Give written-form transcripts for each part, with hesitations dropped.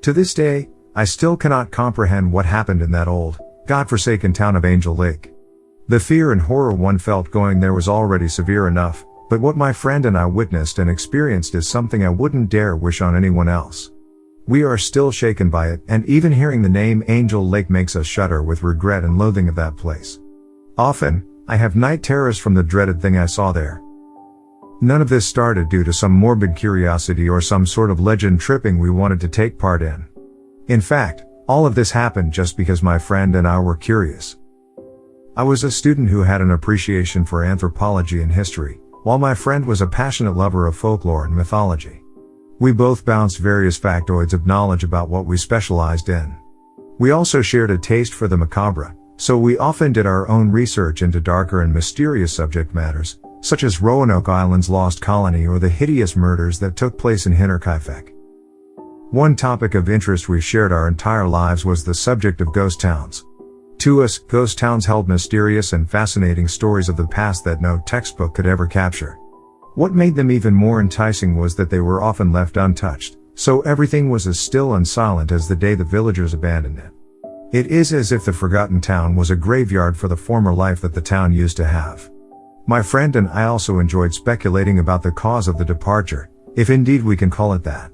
To this day, I still cannot comprehend what happened in that old, godforsaken town of Angel Lake. The fear and horror one felt going there was already severe enough, but what my friend and I witnessed and experienced is something I wouldn't dare wish on anyone else. We are still shaken by it, and even hearing the name Angel Lake makes us shudder with regret and loathing of that place. Often, I have night terrors from the dreaded thing I saw there. None of this started due to some morbid curiosity or some sort of legend tripping we wanted to take part in. In fact, all of this happened just because my friend and I were curious. I was a student who had an appreciation for anthropology and history, while my friend was a passionate lover of folklore and mythology. We both bounced various factoids of knowledge about what we specialized in. We also shared a taste for the macabre, so we often did our own research into darker and mysterious subject matters, such as Roanoke Island's lost colony or the hideous murders that took place in Hinterkaifeck. One topic of interest we shared our entire lives was the subject of ghost towns. To us, ghost towns held mysterious and fascinating stories of the past that no textbook could ever capture. What made them even more enticing was that they were often left untouched, so everything was as still and silent as the day the villagers abandoned it. It is as if the forgotten town was a graveyard for the former life that the town used to have. My friend and I also enjoyed speculating about the cause of the departure, if indeed we can call it that.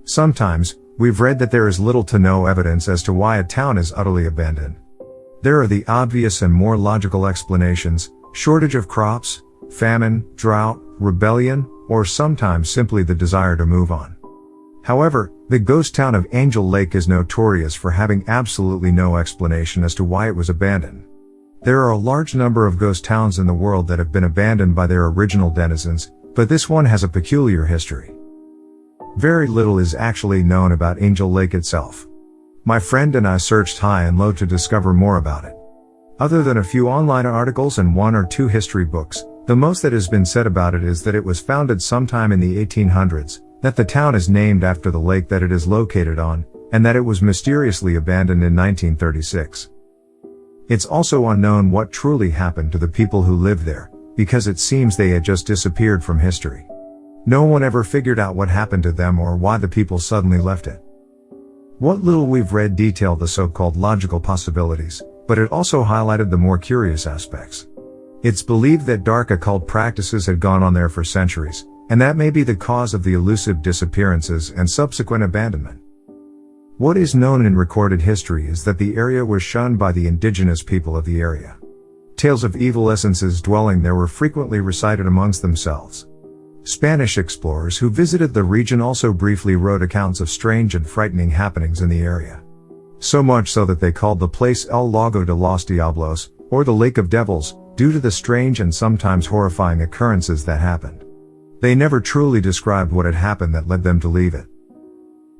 Sometimes, we've read that there is little to no evidence as to why a town is utterly abandoned. There are the obvious and more logical explanations: shortage of crops, famine, drought, rebellion, or sometimes simply the desire to move on. However, the ghost town of Angel Lake is notorious for having absolutely no explanation as to why it was abandoned. There are a large number of ghost towns in the world that have been abandoned by their original denizens, but this one has a peculiar history. Very little is actually known about Angel Lake itself. My friend and I searched high and low to discover more about it. Other than a few online articles and one or two history books, the most that has been said about it is that it was founded sometime in the 1800s, that the town is named after the lake that it is located on, and that it was mysteriously abandoned in 1936. It's also unknown what truly happened to the people who lived there, because it seems they had just disappeared from history. No one ever figured out what happened to them or why the people suddenly left it. What little we've read detailed the so-called logical possibilities, but it also highlighted the more curious aspects. It's believed that dark occult practices had gone on there for centuries, and that may be the cause of the elusive disappearances and subsequent abandonment. What is known in recorded history is that the area was shunned by the indigenous people of the area. Tales of evil essences dwelling there were frequently recited amongst themselves. Spanish explorers who visited the region also briefly wrote accounts of strange and frightening happenings in the area. So much so that they called the place El Lago de los Diablos, or the Lake of Devils, due to the strange and sometimes horrifying occurrences that happened. They never truly described what had happened that led them to leave it.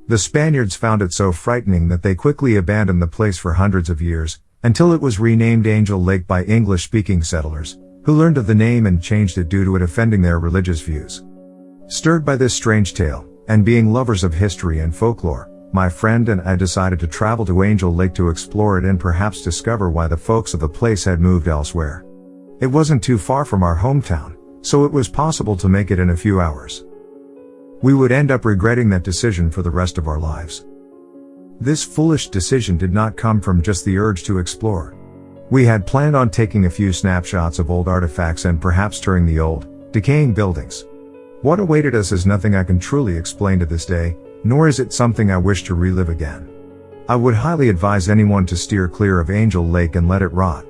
The Spaniards found it so frightening that they quickly abandoned the place for hundreds of years, until it was renamed Angel Lake by English-speaking settlers, who learned of the name and changed it due to it offending their religious views. Stirred by this strange tale, and being lovers of history and folklore, my friend and I decided to travel to Angel Lake to explore it and perhaps discover why the folks of the place had moved elsewhere. It wasn't too far from our hometown, so it was possible to make it in a few hours. We would end up regretting that decision for the rest of our lives. This foolish decision did not come from just the urge to explore. We had planned on taking a few snapshots of old artifacts and perhaps touring the old, decaying buildings. What awaited us is nothing I can truly explain to this day, nor is it something I wish to relive again. I would highly advise anyone to steer clear of Angel Lake and let it rot.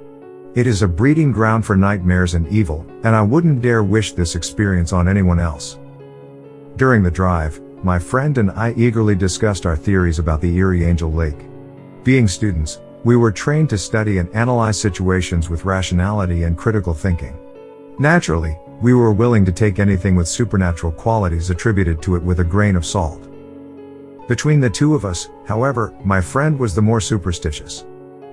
It is a breeding ground for nightmares and evil, and I wouldn't dare wish this experience on anyone else. During the drive, my friend and I eagerly discussed our theories about the eerie Angel Lake. Being students, we were trained to study and analyze situations with rationality and critical thinking. Naturally, we were willing to take anything with supernatural qualities attributed to it with a grain of salt. Between the two of us, however, my friend was the more superstitious.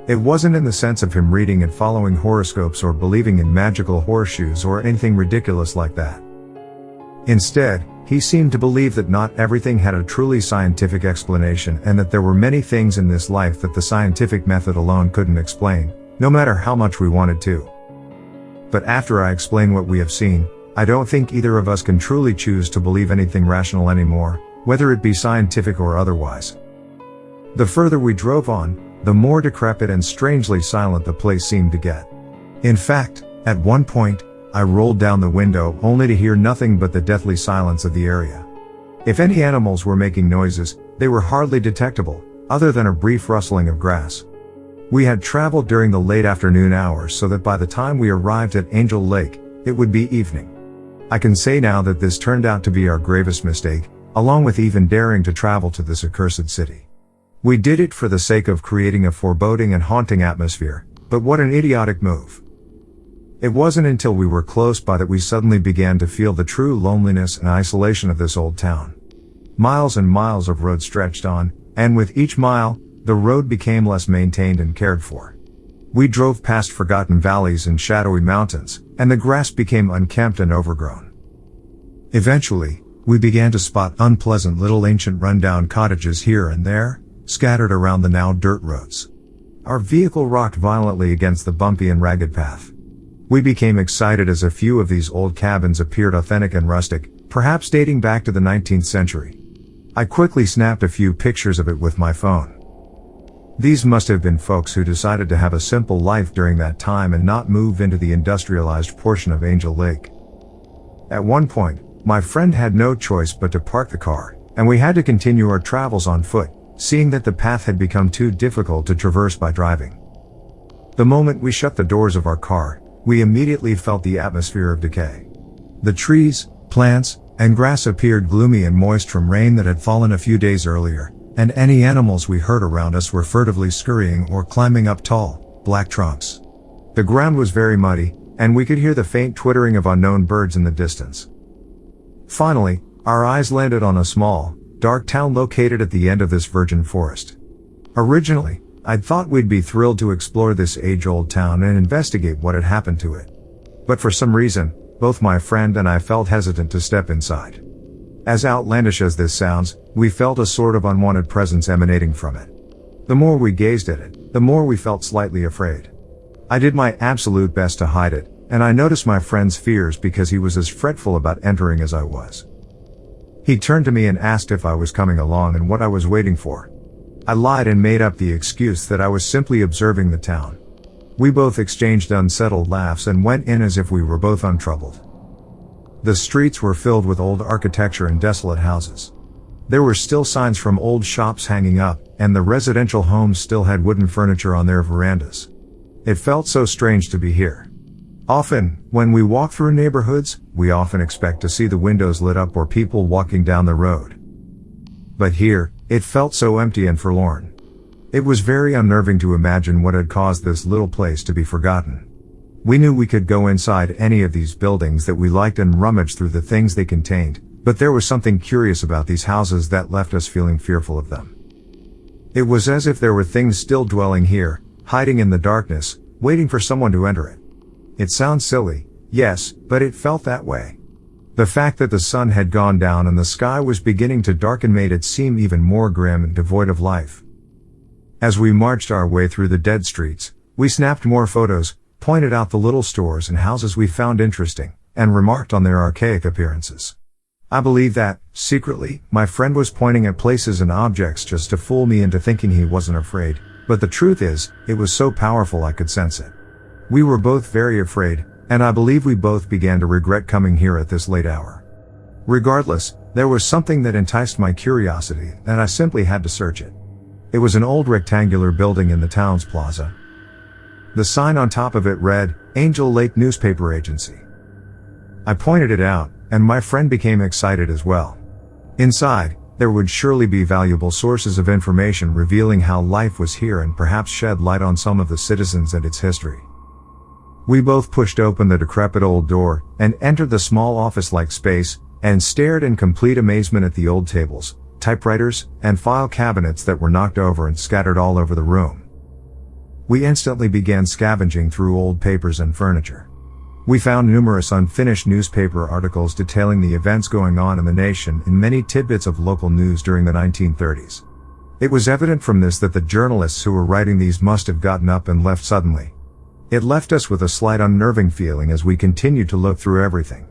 It wasn't in the sense of him reading and following horoscopes or believing in magical horseshoes or anything ridiculous like that. Instead, he seemed to believe that not everything had a truly scientific explanation and that there were many things in this life that the scientific method alone couldn't explain, no matter how much we wanted to. But after I explain what we have seen, I don't think either of us can truly choose to believe anything rational anymore, whether it be scientific or otherwise. The further we drove on, the more decrepit and strangely silent the place seemed to get. In fact, at one point, I rolled down the window only to hear nothing but the deathly silence of the area. If any animals were making noises, they were hardly detectable, other than a brief rustling of grass. We had traveled during the late afternoon hours so that by the time we arrived at Angel Lake, it would be evening. I can say now that this turned out to be our gravest mistake, along with even daring to travel to this accursed city. We did it for the sake of creating a foreboding and haunting atmosphere, but what an idiotic move. It wasn't until we were close by that we suddenly began to feel the true loneliness and isolation of this old town. Miles and miles of road stretched on, and with each mile, the road became less maintained and cared for. We drove past forgotten valleys and shadowy mountains, and the grass became unkempt and overgrown. Eventually, we began to spot unpleasant little ancient rundown cottages here and there, scattered around the now dirt roads. Our vehicle rocked violently against the bumpy and ragged path. We became excited as a few of these old cabins appeared authentic and rustic, perhaps dating back to the 19th century. I quickly snapped a few pictures of it with my phone. These must have been folks who decided to have a simple life during that time and not move into the industrialized portion of Angel Lake. At one point, my friend had no choice but to park the car, and we had to continue our travels on foot, seeing that the path had become too difficult to traverse by driving. The moment we shut the doors of our car, we immediately felt the atmosphere of decay. The trees, plants, and grass appeared gloomy and moist from rain that had fallen a few days earlier, and any animals we heard around us were furtively scurrying or climbing up tall, black trunks. The ground was very muddy, and we could hear the faint twittering of unknown birds in the distance. Finally, our eyes landed on a small, dark town located at the end of this virgin forest. Originally, I'd thought we'd be thrilled to explore this age-old town and investigate what had happened to it. But for some reason, both my friend and I felt hesitant to step inside. As outlandish as this sounds, we felt a sort of unwanted presence emanating from it. The more we gazed at it, the more we felt slightly afraid. I did my absolute best to hide it, and I noticed my friend's fears because he was as fretful about entering as I was. He turned to me and asked if I was coming along and what I was waiting for. I lied and made up the excuse that I was simply observing the town. We both exchanged unsettled laughs and went in as if we were both untroubled. The streets were filled with old architecture and desolate houses. There were still signs from old shops hanging up, and the residential homes still had wooden furniture on their verandas. It felt so strange to be here. Often, when we walk through neighborhoods, we often expect to see the windows lit up or people walking down the road. But here, it felt so empty and forlorn. It was very unnerving to imagine what had caused this little place to be forgotten. We knew we could go inside any of these buildings that we liked and rummage through the things they contained, but there was something curious about these houses that left us feeling fearful of them. It was as if there were things still dwelling here, hiding in the darkness, waiting for someone to enter it. It sounds silly, yes, but it felt that way. The fact that the sun had gone down and the sky was beginning to darken made it seem even more grim and devoid of life. As we marched our way through the dead streets, we snapped more photos, pointed out the little stores and houses we found interesting, and remarked on their archaic appearances. I believe that, secretly, my friend was pointing at places and objects just to fool me into thinking he wasn't afraid, but the truth is, it was so powerful I could sense it. We were both very afraid, and I believe we both began to regret coming here at this late hour. Regardless, there was something that enticed my curiosity, and I simply had to search it. It was an old rectangular building in the town's plaza. The sign on top of it read, Angel Lake Newspaper Agency. I pointed it out, and my friend became excited as well. Inside, there would surely be valuable sources of information revealing how life was here and perhaps shed light on some of the citizens and its history. We both pushed open the decrepit old door, and entered the small office-like space, and stared in complete amazement at the old tables, typewriters, and file cabinets that were knocked over and scattered all over the room. We instantly began scavenging through old papers and furniture. We found numerous unfinished newspaper articles detailing the events going on in the nation and many tidbits of local news during the 1930s. It was evident from this that the journalists who were writing these must have gotten up and left suddenly. It left us with a slight unnerving feeling as we continued to look through everything.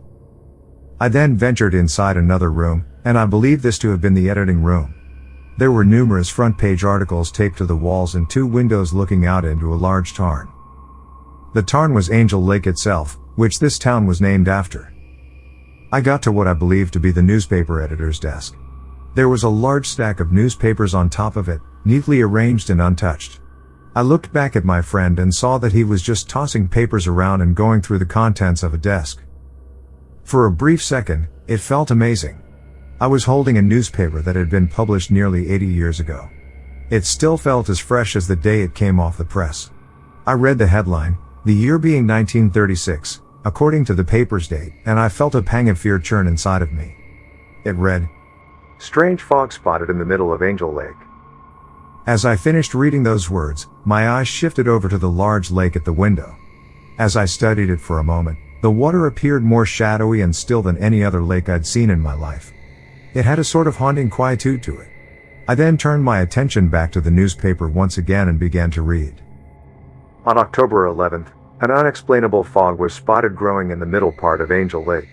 I then ventured inside another room, and I believe this to have been the editing room. There were numerous front-page articles taped to the walls and 2 windows looking out into a large tarn. The tarn was Angel Lake itself, which this town was named after. I got to what I believed to be the newspaper editor's desk. There was a large stack of newspapers on top of it, neatly arranged and untouched. I looked back at my friend and saw that he was just tossing papers around and going through the contents of a desk. For a brief second, it felt amazing. I was holding a newspaper that had been published nearly 80 years ago. It still felt as fresh as the day it came off the press. I read the headline, the year being 1936, according to the paper's date, and I felt a pang of fear churn inside of me. It read, "Strange fog spotted in the middle of Angel Lake." As I finished reading those words, my eyes shifted over to the large lake at the window. As I studied it for a moment, the water appeared more shadowy and still than any other lake I'd seen in my life. It had a sort of haunting quietude to it. I then turned my attention back to the newspaper once again and began to read. On October 11th, an unexplainable fog was spotted growing in the middle part of Angel Lake.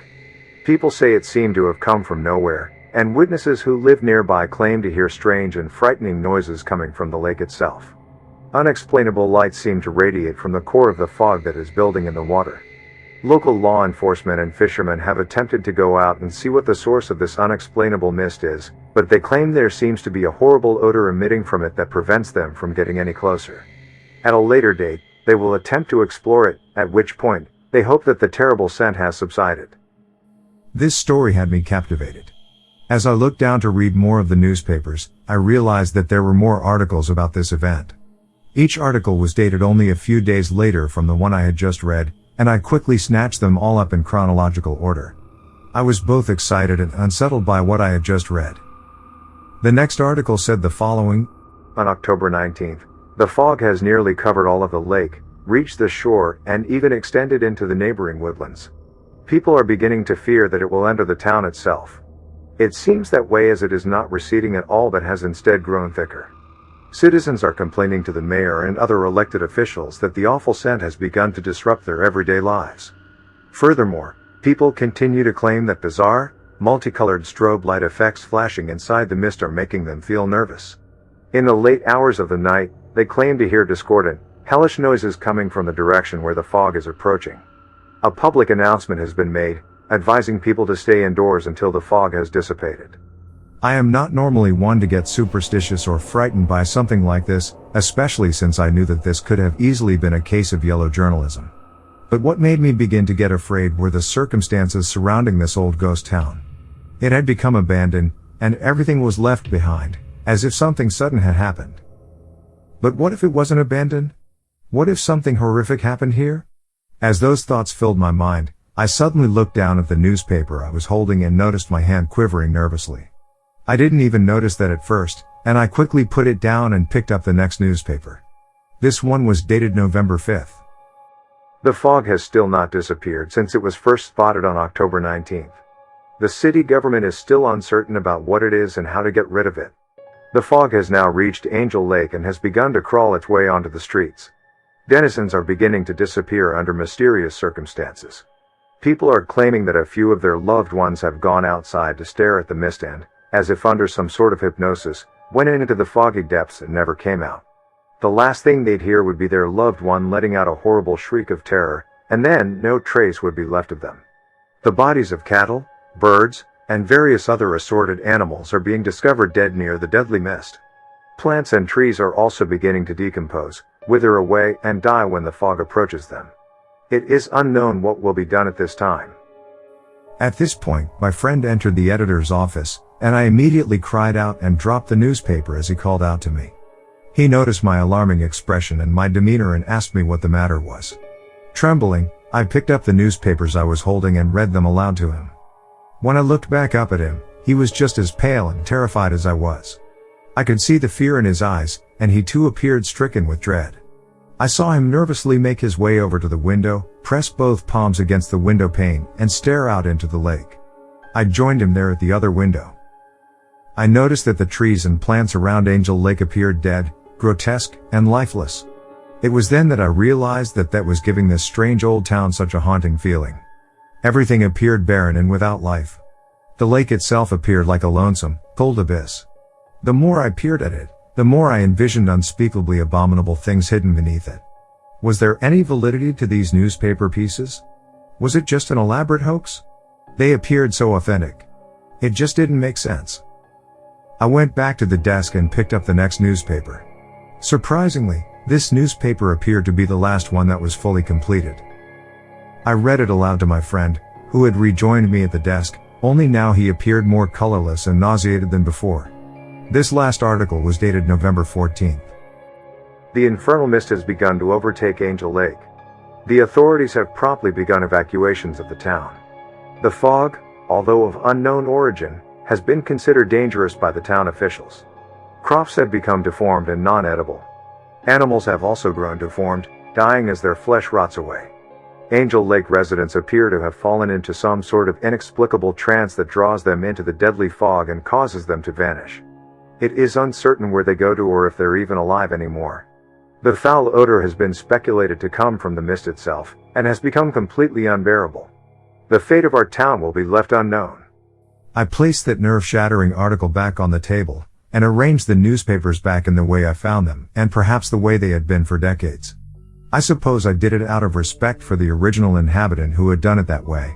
People say it seemed to have come from nowhere, and witnesses who live nearby claim to hear strange and frightening noises coming from the lake itself. Unexplainable light seemed to radiate from the core of the fog that is building in the water. Local law enforcement and fishermen have attempted to go out and see what the source of this unexplainable mist is, but they claim there seems to be a horrible odor emitting from it that prevents them from getting any closer. At a later date, they will attempt to explore it, at which point, they hope that the terrible scent has subsided. This story had me captivated. As I looked down to read more of the newspapers, I realized that there were more articles about this event. Each article was dated only a few days later from the one I had just read, and I quickly snatched them all up in chronological order. I was both excited and unsettled by what I had just read. The next article said the following: on October 19th, the fog has nearly covered all of the lake, reached the shore, and even extended into the neighboring woodlands. People are beginning to fear that it will enter the town itself. It seems that way, as it is not receding at all but has instead grown thicker. Citizens are complaining to the mayor and other elected officials that the awful scent has begun to disrupt their everyday lives. Furthermore, people continue to claim that bizarre, multicolored strobe light effects flashing inside the mist are making them feel nervous. In the late hours of the night, they claim to hear discordant, hellish noises coming from the direction where the fog is approaching. A public announcement has been made, advising people to stay indoors until the fog has dissipated. I am not normally one to get superstitious or frightened by something like this, especially since I knew that this could have easily been a case of yellow journalism. But what made me begin to get afraid were the circumstances surrounding this old ghost town. It had become abandoned, and everything was left behind, as if something sudden had happened. But what if it wasn't abandoned? What if something horrific happened here? As those thoughts filled my mind, I suddenly looked down at the newspaper I was holding and noticed my hand quivering nervously. I didn't even notice that at first, and I quickly put it down and picked up the next newspaper. This one was dated November 5th. The fog has still not disappeared since it was first spotted on October 19th. The city government is still uncertain about what it is and how to get rid of it. The fog has now reached Angel Lake and has begun to crawl its way onto the streets. Denizens are beginning to disappear under mysterious circumstances. People are claiming that a few of their loved ones have gone outside to stare at the mist and, as if under some sort of hypnosis, went into the foggy depths and never came out. The last thing they'd hear would be their loved one letting out a horrible shriek of terror, and then no trace would be left of them. The bodies of cattle, birds, and various other assorted animals are being discovered dead near the deadly mist. Plants and trees are also beginning to decompose, wither away, and die when the fog approaches them. It is unknown what will be done at this time. At this point, my friend entered the editor's office, and I immediately cried out and dropped the newspaper as he called out to me. He noticed my alarming expression and my demeanor and asked me what the matter was. Trembling, I picked up the newspapers I was holding and read them aloud to him. When I looked back up at him, he was just as pale and terrified as I was. I could see the fear in his eyes, and he too appeared stricken with dread. I saw him nervously make his way over to the window, press both palms against the window pane, and stare out into the lake. I joined him there at the other window. I noticed that the trees and plants around Angel Lake appeared dead, grotesque, and lifeless. It was then that I realized that was giving this strange old town such a haunting feeling. Everything appeared barren and without life. The lake itself appeared like a lonesome, cold abyss. The more I peered at it, the more I envisioned unspeakably abominable things hidden beneath it. Was there any validity to these newspaper pieces? Was it just an elaborate hoax? They appeared so authentic. It just didn't make sense. I went back to the desk and picked up the next newspaper. Surprisingly, this newspaper appeared to be the last one that was fully completed. I read it aloud to my friend, who had rejoined me at the desk, only now he appeared more colorless and nauseated than before. This last article was dated November 14th. The infernal mist has begun to overtake Angel Lake. The authorities have promptly begun evacuations of the town. The fog, although of unknown origin, has been considered dangerous by the town officials. Crops have become deformed and non-edible. Animals have also grown deformed, dying as their flesh rots away. Angel Lake residents appear to have fallen into some sort of inexplicable trance that draws them into the deadly fog and causes them to vanish. It is uncertain where they go to or if they're even alive anymore. The foul odor has been speculated to come from the mist itself, and has become completely unbearable. The fate of our town will be left unknown. I placed that nerve-shattering article back on the table, and arranged the newspapers back in the way I found them, and perhaps the way they had been for decades. I suppose I did it out of respect for the original inhabitant who had done it that way.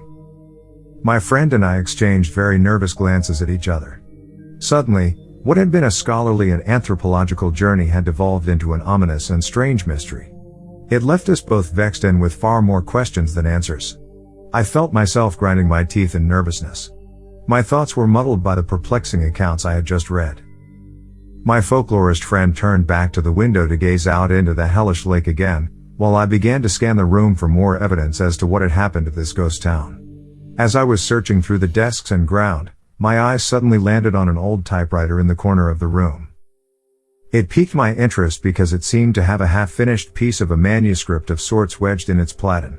My friend and I exchanged very nervous glances at each other. Suddenly, what had been a scholarly and anthropological journey had devolved into an ominous and strange mystery. It left us both vexed and with far more questions than answers. I felt myself grinding my teeth in nervousness. My thoughts were muddled by the perplexing accounts I had just read. My folklorist friend turned back to the window to gaze out into the hellish lake again, while I began to scan the room for more evidence as to what had happened at this ghost town. As I was searching through the desks and ground, my eyes suddenly landed on an old typewriter in the corner of the room. It piqued my interest because it seemed to have a half-finished piece of a manuscript of sorts wedged in its platen.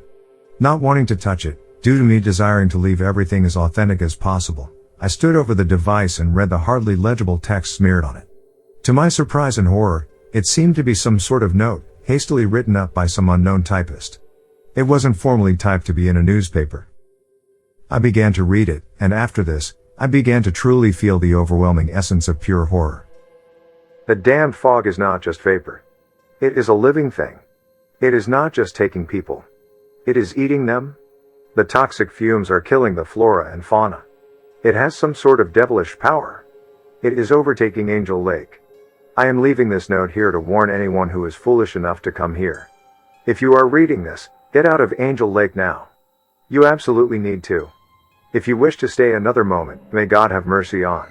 Not wanting to touch it, due to me desiring to leave everything as authentic as possible, I stood over the device and read the hardly legible text smeared on it. To my surprise and horror, it seemed to be some sort of note, hastily written up by some unknown typist. It wasn't formally typed to be in a newspaper. I began to read it, and after this, I began to truly feel the overwhelming essence of pure horror. The damned fog is not just vapor. It is a living thing. It is not just taking people. It is eating them. The toxic fumes are killing the flora and fauna. It has some sort of devilish power. It is overtaking Angel Lake. I am leaving this note here to warn anyone who is foolish enough to come here. If you are reading this, get out of Angel Lake now. You absolutely need to. If you wish to stay another moment, may God have mercy on.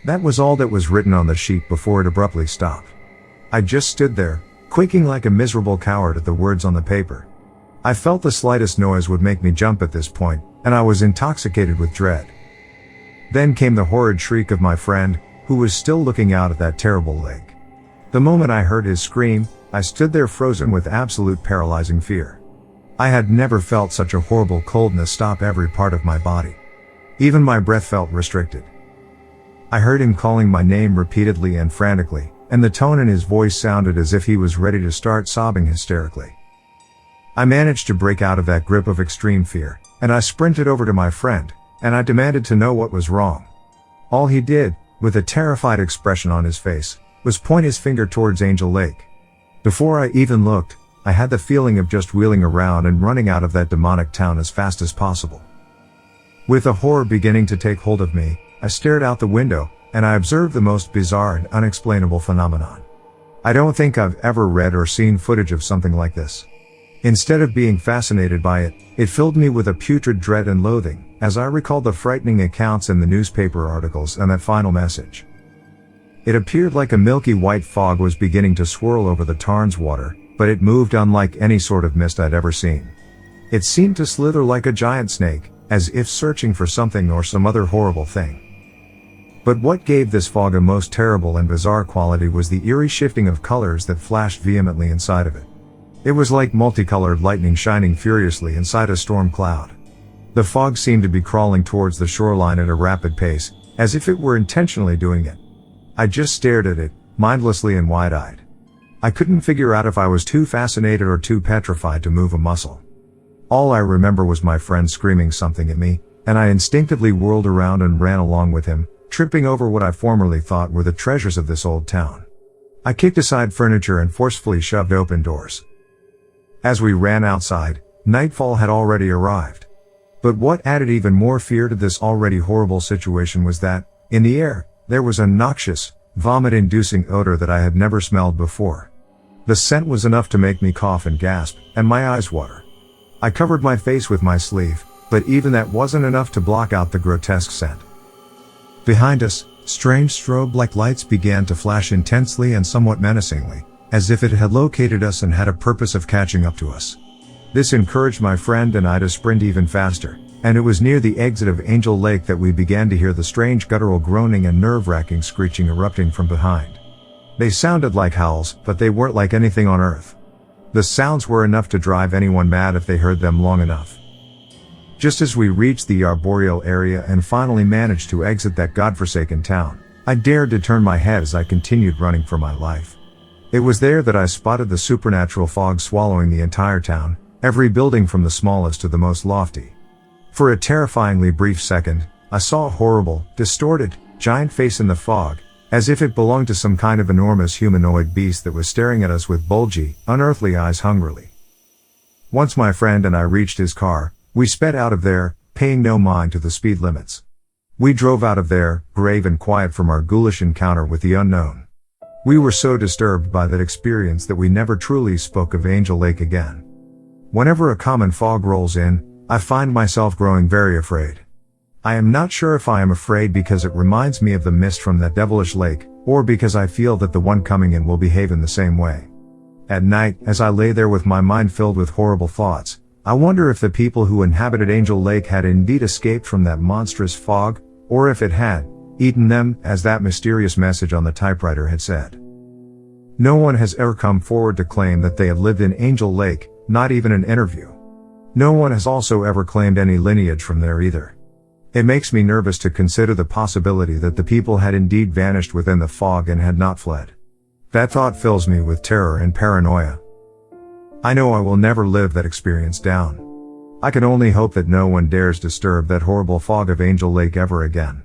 That was all that was written on the sheet before it abruptly stopped. I just stood there, quaking like a miserable coward at the words on the paper. I felt the slightest noise would make me jump at this point, and I was intoxicated with dread. Then came the horrid shriek of my friend, who was still looking out at that terrible lake. The moment I heard his scream, I stood there frozen with absolute paralyzing fear. I had never felt such a horrible coldness stop every part of my body. Even my breath felt restricted. I heard him calling my name repeatedly and frantically, and the tone in his voice sounded as if he was ready to start sobbing hysterically. I managed to break out of that grip of extreme fear, and I sprinted over to my friend, and I demanded to know what was wrong. All he did, with a terrified expression on his face, was point his finger towards Angel Lake. Before I even looked, I had the feeling of just wheeling around and running out of that demonic town as fast as possible. With the horror beginning to take hold of me, I stared out the window, and I observed the most bizarre and unexplainable phenomenon. I don't think I've ever read or seen footage of something like this. Instead of being fascinated by it, it filled me with a putrid dread and loathing, as I recalled the frightening accounts in the newspaper articles and that final message. It appeared like a milky white fog was beginning to swirl over the tarn's water, but it moved unlike any sort of mist I'd ever seen. It seemed to slither like a giant snake, as if searching for something or some other horrible thing. But what gave this fog a most terrible and bizarre quality was the eerie shifting of colors that flashed vehemently inside of it. It was like multicolored lightning shining furiously inside a storm cloud. The fog seemed to be crawling towards the shoreline at a rapid pace, as if it were intentionally doing it. I just stared at it, mindlessly and wide-eyed. I couldn't figure out if I was too fascinated or too petrified to move a muscle. All I remember was my friend screaming something at me, and I instinctively whirled around and ran along with him, tripping over what I formerly thought were the treasures of this old town. I kicked aside furniture and forcefully shoved open doors. As we ran outside, nightfall had already arrived. But what added even more fear to this already horrible situation was that, in the air, there was a noxious, vomit-inducing odor that I had never smelled before. The scent was enough to make me cough and gasp, and my eyes water. I covered my face with my sleeve, but even that wasn't enough to block out the grotesque scent. Behind us, strange strobe-like lights began to flash intensely and somewhat menacingly, as if it had located us and had a purpose of catching up to us. This encouraged my friend and I to sprint even faster, and it was near the exit of Angel Lake that we began to hear the strange guttural groaning and nerve-wracking screeching erupting from behind. They sounded like howls, but they weren't like anything on earth. The sounds were enough to drive anyone mad if they heard them long enough. Just as we reached the arboreal area and finally managed to exit that godforsaken town, I dared to turn my head as I continued running for my life. It was there that I spotted the supernatural fog swallowing the entire town, every building from the smallest to the most lofty. For a terrifyingly brief second, I saw a horrible, distorted, giant face in the fog, as if it belonged to some kind of enormous humanoid beast that was staring at us with bulgy, unearthly eyes hungrily. Once my friend and I reached his car, we sped out of there, paying no mind to the speed limits. We drove out of there, grave and quiet from our ghoulish encounter with the unknown. We were so disturbed by that experience that we never truly spoke of Angel Lake again. Whenever a common fog rolls in, I find myself growing very afraid. I am not sure if I am afraid because it reminds me of the mist from that devilish lake, or because I feel that the one coming in will behave in the same way. At night, as I lay there with my mind filled with horrible thoughts, I wonder if the people who inhabited Angel Lake had indeed escaped from that monstrous fog, or if it had eaten them, as that mysterious message on the typewriter had said. No one has ever come forward to claim that they had lived in Angel Lake, not even an interview. No one has also ever claimed any lineage from there either. It makes me nervous to consider the possibility that the people had indeed vanished within the fog and had not fled. That thought fills me with terror and paranoia. I know I will never live that experience down. I can only hope that no one dares disturb that horrible fog of Angel Lake ever again.